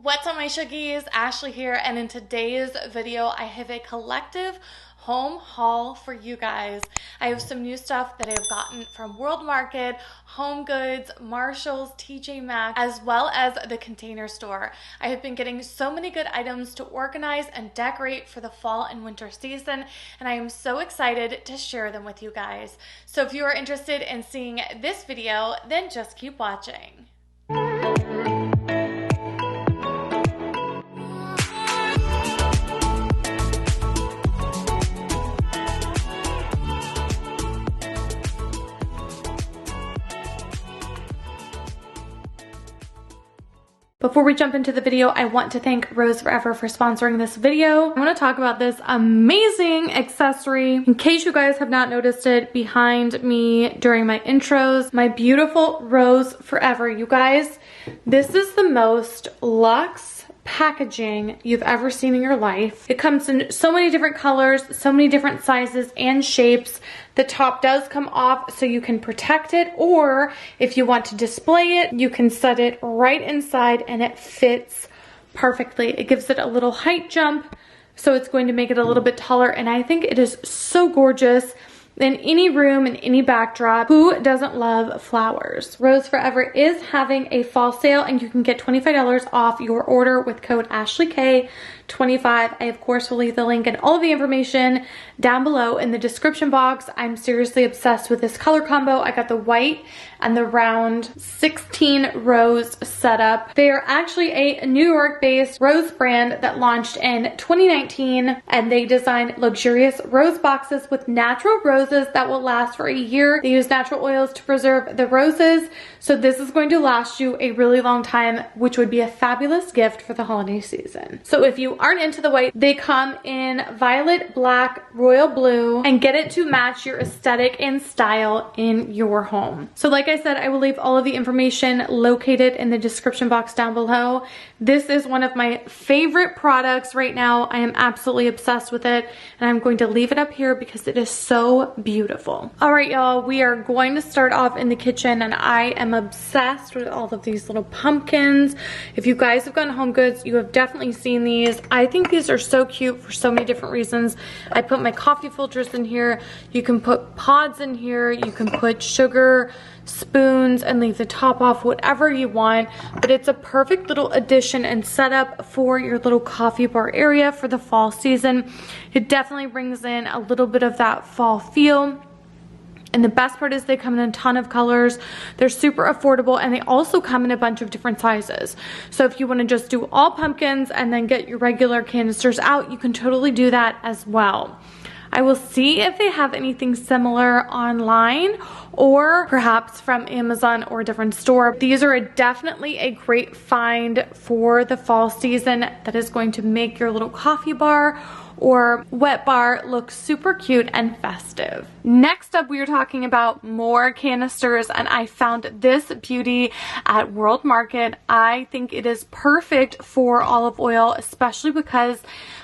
What's up, my Shuggies? Ashley here, and in today's video I have a collective home haul for you guys. I have some new stuff that I've gotten from World Market, Homegoods, Marshalls, TJ Maxx, as well as the Container Store. I have been getting so many good items to organize and decorate for the fall and winter season, and I am so excited to share them with you guys. So if you are interested in seeing this video, then just keep watching. Before we jump into the video, I want to thank Rose Forever for sponsoring this video. I want to talk about this amazing accessory. In case you guys have not noticed it behind me during my intros, my beautiful Rose Forever. You guys, this is the most luxe packaging you've ever seen in your life. It comes in so many different colors, so many different sizes and shapes. The top does come off so you can protect it, or if you want to display it, you can set it right inside and it fits perfectly. It gives it a little height jump, so it's going to make it a little bit taller, and I think it is so gorgeous in any room, in any backdrop. Who doesn't love flowers? Rose Forever is having a fall sale, and you can get $25 off your order with code AshleyK25. I of course will leave the link and all of the information down below in the description box. I'm seriously obsessed with this color combo. I got the white and the round 16 rose setup. They are actually a New York based rose brand that launched in 2019, and they design luxurious rose boxes with natural roses that will last for a year. They use natural oils to preserve the roses, so this is going to last you a really long time, which would be a fabulous gift for the holiday season. So if you aren't into the white, they come in violet, black, royal blue, and get it to match your aesthetic and style in your home. So like I said, I will leave all of the information located in the description box down below. This is one of my favorite products right now. I am absolutely obsessed with it, and I'm going to leave it up here because it is so beautiful. All right, y'all, we are going to start off in the kitchen, and I am obsessed with all of these little pumpkins. If you guys have gone Homegoods, you have definitely seen these. I think these are so cute for so many different reasons. I put my coffee filters in here. You can put pods in here. You can put sugar spoons and leave the top off, whatever you want, but it's a perfect little addition and setup for your little coffee bar area for the fall season. It definitely brings in a little bit of that fall feel. And the best part is they come in a ton of colors. They're super affordable, and they also come in a bunch of different sizes. So if you want to just do all pumpkins and then get your regular canisters out, you can totally do that as well. I will see if they have anything similar online or perhaps from Amazon or a different store. These are definitely a great find for the fall season that is going to make your little coffee bar or wet bar look super cute and festive. Next up, we are talking about more canisters, and I found this beauty at World Market. I think it is perfect for olive oil, especially because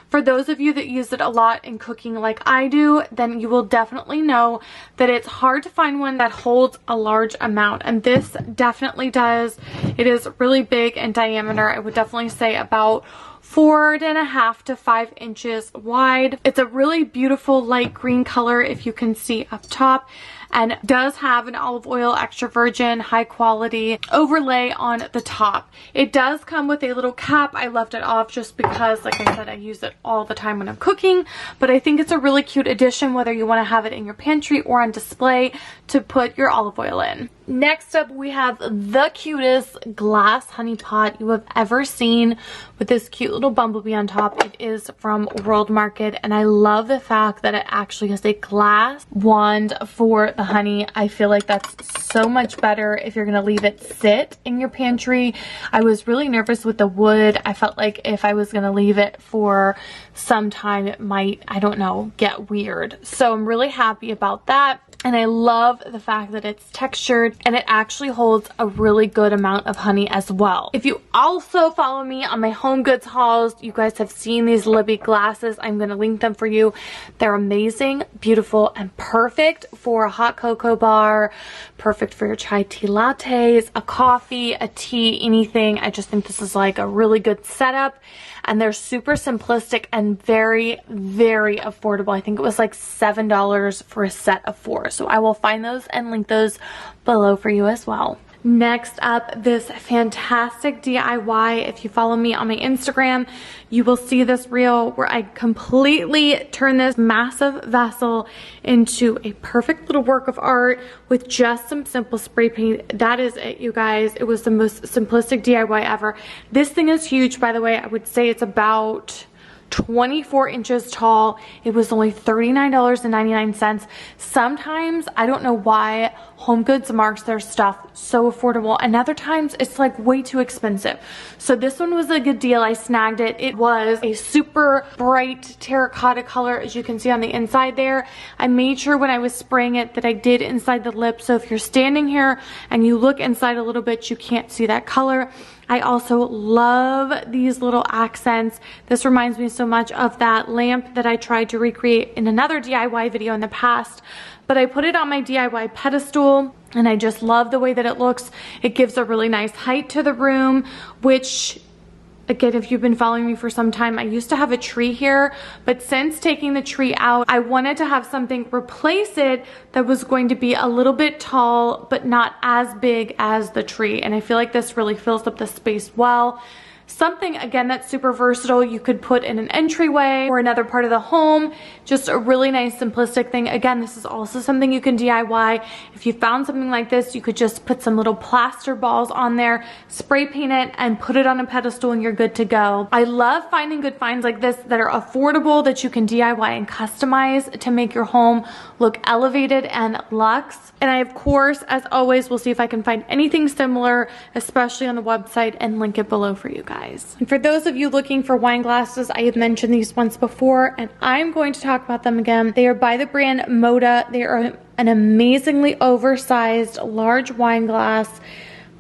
for those of you that use it a lot in cooking like I do, then you will definitely know that it's hard to find one that holds a large amount, and this definitely does. It is really big in diameter. I would definitely say about 4.5 to 5 inches wide. It's a really beautiful light green color, if you can see up top, and does have an olive oil extra virgin high quality overlay on the top. It does come with a little cap. I left it off just because, like I said, I use it all the time when I'm cooking, but I think it's a really cute addition whether you want to have it in your pantry or on display to put your olive oil in. Next up, we have the cutest glass honey pot you have ever seen with this cute little bumblebee on top. It is from World Market, and I love the fact that it actually has a glass wand for the honey. I feel like that's so much better if you're gonna leave it sit in your pantry. I was really nervous with the wood. I felt like if I was gonna leave it for some time, it might, I don't know, get weird. So I'm really happy about that. And I love the fact that it's textured and it actually holds a really good amount of honey as well. If you also follow me on my Homegoods hauls, you guys have seen these Libby glasses. I'm going to link them for you. They're amazing, beautiful, and perfect for a hot cocoa bar, perfect for your chai tea lattes, a coffee, a tea, anything. I just think this is like a really good setup. And they're super simplistic and very, very affordable. I think it was like $7 for a set of 4. So I will find those and link those below for you as well. Next up, this fantastic DIY. If you follow me on my Instagram, you will see this reel where I completely turn this massive vessel into a perfect little work of art with just some simple spray paint. That is it, you guys. It was the most simplistic DIY ever. This thing is huge, by the way. I would say it's about 24 inches tall. It was only $39.99. Sometimes, I don't know why Homegoods marks their stuff so affordable, and other times it's like way too expensive. So this one was a good deal. I snagged it. It was a super bright terracotta color, as you can see on the inside there. I made sure when I was spraying it that I did inside the lip, so if you're standing here and you look inside a little bit, you can't see that color. I also love these little accents. This reminds me so much of that lamp that I tried to recreate in another DIY video in the past, but I put it on my DIY pedestal and I just love the way that it looks. It gives a really nice height to the room, which, again, if you've been following me for some time, I used to have a tree here, but since taking the tree out, I wanted to have something replace it that was going to be a little bit tall, but not as big as the tree. And I feel like this really fills up the space well. Something, again, that's super versatile. You could put in an entryway or another part of the home. Just a really nice simplistic thing. Again, this is also something you can DIY. If you found something like this, you could just put some little plaster balls on there, spray paint it, and put it on a pedestal and you're good to go. I love finding good finds like this that are affordable, that you can DIY and customize to make your home look elevated and luxe. And I, of course, as always, will see if I can find anything similar, especially on the website, and link it below for you guys. And for those of you looking for wine glasses, I have mentioned these once before, and I'm going to talk about them again. They are by the brand Moda. They are an amazingly oversized large wine glass,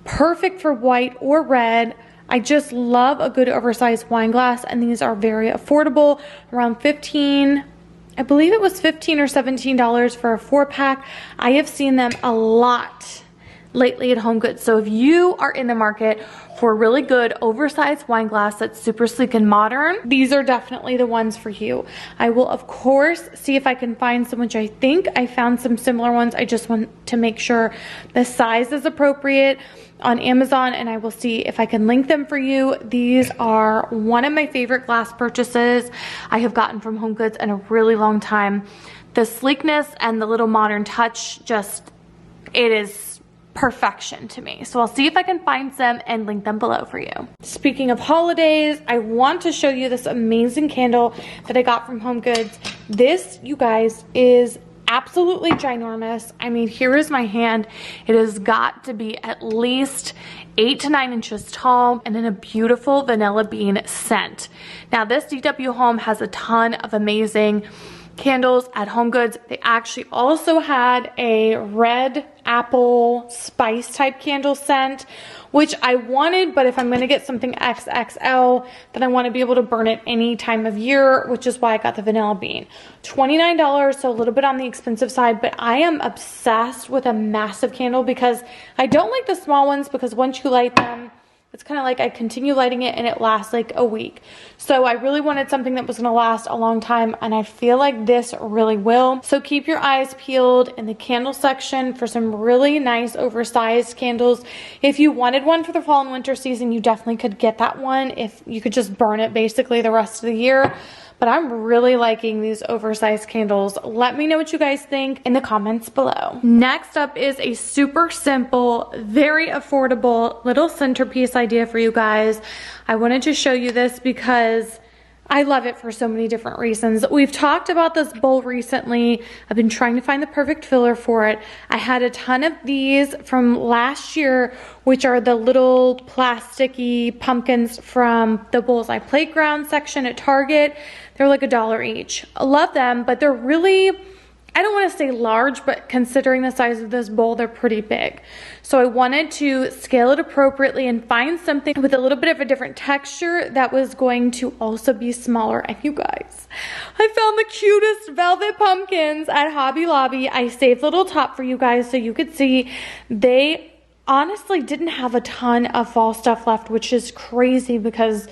perfect for white or red. I just love a good oversized wine glass, and these are very affordable, around $15. I believe it was $15 or $17 for a 4-pack. I have seen them a lot lately at Homegoods. So if you are in the market for a really good oversized wine glass that's super sleek and modern, these are definitely the ones for you. I will, of course, see if I can find some, which I think I found some similar ones. I just want to make sure the size is appropriate on Amazon, and I will see if I can link them for you. These are one of my favorite glass purchases I have gotten from Homegoods in a really long time. The sleekness and the little modern touch, just, it is perfection to me. So I'll see if I can find some and link them below for you. Speaking of holidays, I want to show you this amazing candle that I got from Homegoods. This, you guys, is absolutely ginormous. I mean, here is my hand. It has got to be at least 8 to 9 inches tall and in a beautiful vanilla bean scent. Now, this DW Home has a ton of amazing candles at Homegoods. They actually also had a red apple spice type candle scent, which I wanted, but if I'm going to get something XXL, then I want to be able to burn it any time of year, which is why I got the vanilla bean. $29, so a little bit on the expensive side, but I am obsessed with a massive candle because I don't like the small ones, because once you light them, it's kind of like I continue lighting it and it lasts like a week. So I really wanted something that was going to last a long time, and I feel like this really will. So keep your eyes peeled in the candle section for some really nice oversized candles. If you wanted one for the fall and winter season, you definitely could get that one if you could just burn it basically the rest of the year. But I'm really liking these oversized candles. Let me know what you guys think in the comments below. Next up is a super simple, very affordable little centerpiece idea for you guys. I wanted to show you this because I love it for so many different reasons. We've talked about this bowl recently. I've been trying to find the perfect filler for it. I had a ton of these from last year, which are the little plasticky pumpkins from the Bullseye Playground section at Target. They're like $1 each. I love them, but they're really, I don't want to say large, but considering the size of this bowl, they're pretty big. So I wanted to scale it appropriately and find something with a little bit of a different texture that was going to also be smaller. And you guys, I found the cutest velvet pumpkins at Hobby Lobby. I saved the little top for you guys so you could see. They honestly didn't have a ton of fall stuff left, which is crazy because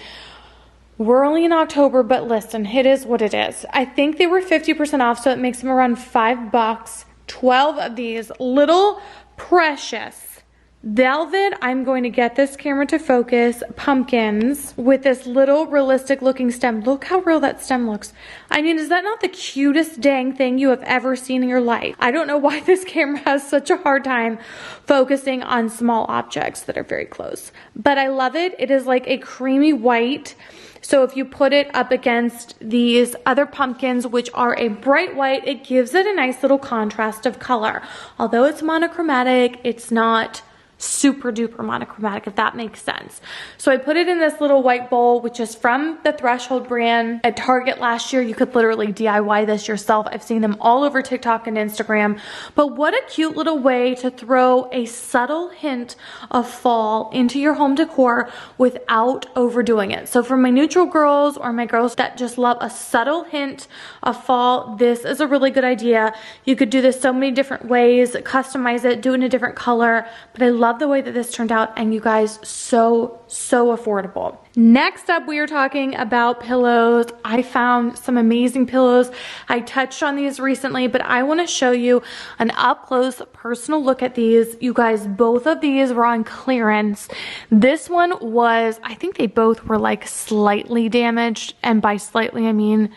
we're only in October, but listen, it is what it is. I think they were 50% off, so it makes them around $5. 12 of these little precious velvet, I'm going to get this camera to focus, pumpkins with this little realistic looking stem. Look how real that stem looks. I mean, is that not the cutest dang thing you have ever seen in your life? I don't know why this camera has such a hard time focusing on small objects that are very close, but I love it. It is like a creamy white. So if you put it up against these other pumpkins, which are a bright white, it gives it a nice little contrast of color. Although it's monochromatic, it's not super duper monochromatic, if that makes sense. So I put it in this little white bowl, which is from the Threshold brand at Target last year. You could literally DIY this yourself. I've seen them all over TikTok and Instagram. But what a cute little way to throw a subtle hint of fall into your home decor without overdoing it. So for my neutral girls or my girls that just love a subtle hint of fall, this is a really good idea. You could do this so many different ways, customize it, do it in a different color, but I love the way that this turned out, and you guys, so affordable. Next up, we are talking about pillows. I found some amazing pillows. I touched on these recently, but I want to show you an up-close personal look at these. You guys, both of these were on clearance. This one was, I think they both were like slightly damaged, and by slightly I mean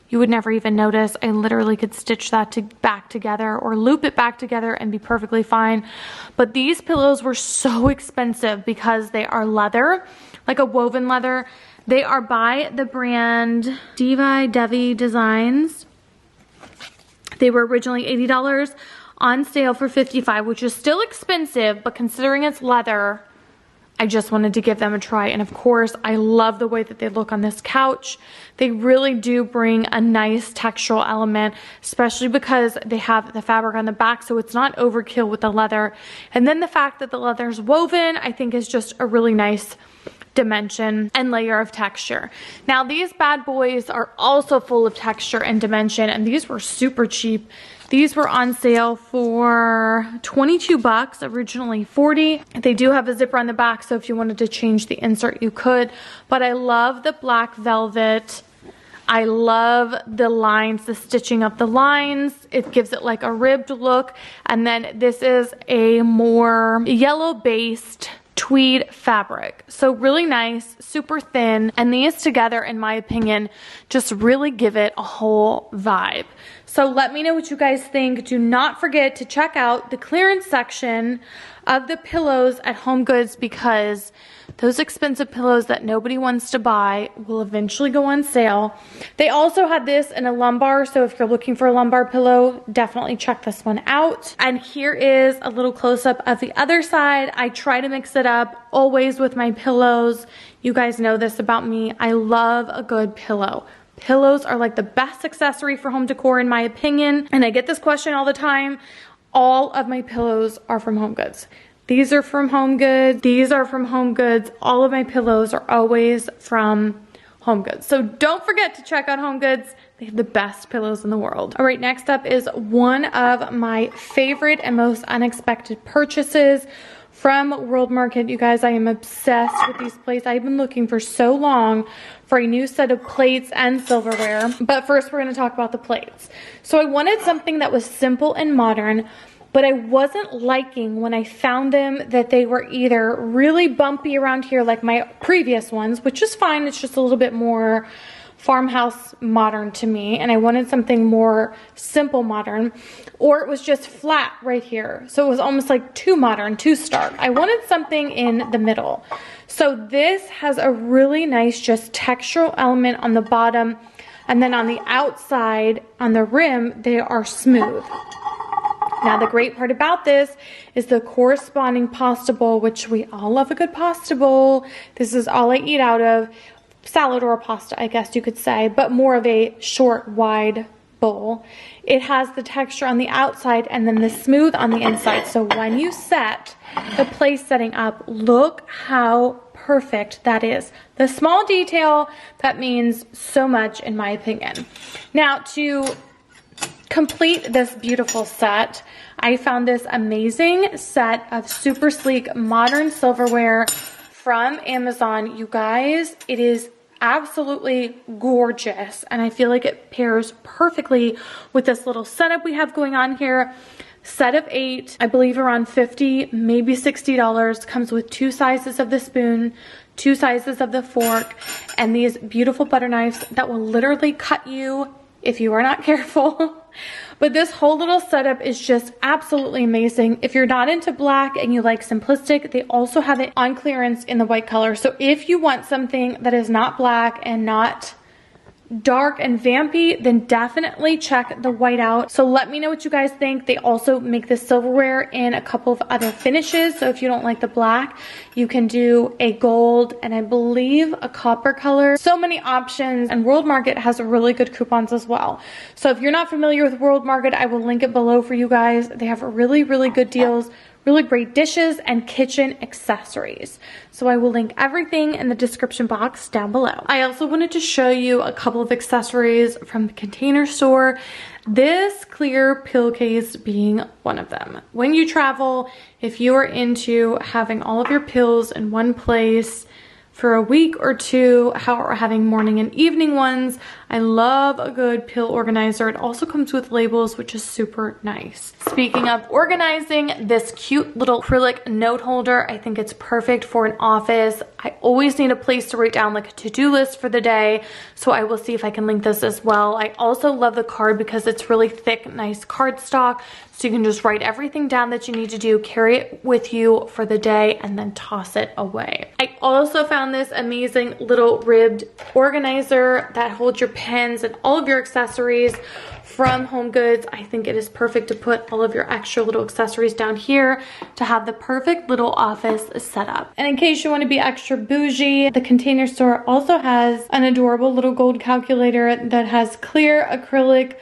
you would never even notice. I literally could stitch that back together or loop it back together and be perfectly fine. But these pillows were so expensive because they are leather, like a woven leather. They are by the brand Devi Designs. They were originally $80, on sale for $55, which is still expensive, but considering it's leather, I just wanted to give them a try. And of course, I love the way that they look on this couch. They really do bring a nice textural element, especially because they have the fabric on the back, so it's not overkill with the leather. And then the fact that the leather is woven, I think is just a really nice dimension and layer of texture. Now these bad boys are also full of texture and dimension, and these were super cheap. These were on sale for 22 bucks, originally 40. They do have a zipper on the back, so if you wanted to change the insert, you could. But I love the black velvet. I love the lines, the stitching of the lines. It gives it like a ribbed look. And then this is a more yellow-based tweed fabric. So really nice, super thin. And these together, in my opinion, just really give it a whole vibe. So let me know what you guys think. Do not forget to check out the clearance section of the pillows at Homegoods, because those expensive pillows that nobody wants to buy will eventually go on sale. They also had this in a lumbar, so if you're looking for a lumbar pillow, definitely check this one out. And here is a little close-up of the other side. I try to mix it up always with my pillows. You guys know this about me. I love a good pillow. Pillows are like the best accessory for home decor in my opinion, and I get this question all the time. All of my pillows are from Homegoods. These are from Homegoods. These are from Homegoods. All of my pillows are always from Homegoods. So don't forget to check out Homegoods. They have the best pillows in the world. All right, next up is one of my favorite and most unexpected purchases from World Market. You guys, I am obsessed with these plates. I've been looking for so long for a new set of plates and silverware. But first, we're going to talk about the plates. So I wanted something that was simple and modern, but I wasn't liking when I found them that they were either really bumpy around here like my previous ones, which is fine. It's just a little bit more farmhouse modern to me, and I wanted something more simple modern, or it was just flat right here. So it was almost like too modern, too stark. I wanted something in the middle. So this has a really nice just textural element on the bottom, and then on the outside, on the rim, they are smooth. Now the great part about this is the corresponding pasta bowl, which we all love a good pasta bowl. This is all I eat out of. Salad or pasta, I guess you could say, but more of a short, wide bowl. It has the texture on the outside and then the smooth on the inside. So when you set the place setting up, look how perfect that is. The small detail that means so much in my opinion. Now to complete this beautiful set, I found this amazing set of super sleek modern silverware from Amazon. You guys, it is absolutely gorgeous, and I feel like it pairs perfectly with this little setup we have going on here. Set of 8, I believe around $50, maybe $60. Comes with 2 sizes of the spoon, 2 sizes of the fork, and these beautiful butter knives that will literally cut you if you are not careful. But this whole little setup is just absolutely amazing. If you're not into black and you like simplistic, they also have it on clearance in the white color. So if you want something that is not black and not dark and vampy, then definitely check the white out. So let me know what you guys think. They also make this silverware in a couple of other finishes. So if you don't like the black, you can do a gold and I believe a copper color. So many options, and World Market has really good coupons as well. So if you're not familiar with World Market, I will link it below for you guys. They have really, really good deals, really great dishes and kitchen accessories. So I will link everything in the description box down below. I also wanted to show you a couple of accessories from the Container Store. This clear pillowcase being one of them. When you travel, if you are into having all of your pills in one place for a week or two, or having morning and evening ones, I love a good pill organizer. It also comes with labels, which is super nice. Speaking of organizing, this cute little acrylic note holder, I think it's perfect for an office. I always need a place to write down like a to-do list for the day, so I will see if I can link this as well. I also love the card because it's really thick, nice cardstock, so you can just write everything down that you need to do, carry it with you for the day, and then toss it away. I also found this amazing little ribbed organizer that holds your pens and all of your accessories from Homegoods. I think it is perfect to put all of your extra little accessories down here to have the perfect little office setup. And in case you want to be extra bougie, the Container Store also has an adorable little gold calculator that has clear acrylic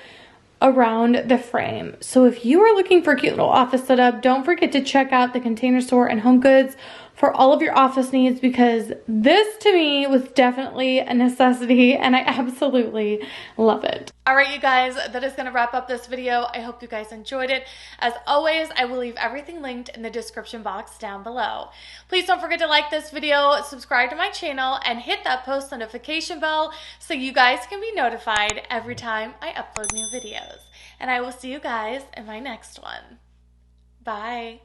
around the frame. So if you are looking for a cute little office setup, don't forget to check out the Container Store and Homegoods for all of your office needs, because this to me was definitely a necessity and I absolutely love it. All right, you guys, that is going to wrap up this video. I hope you guys enjoyed it. As always, I will leave everything linked in the description box down below. Please don't forget to like this video, subscribe to my channel, and hit that post notification bell so you guys can be notified every time I upload new videos. And I will see you guys in my next one. Bye.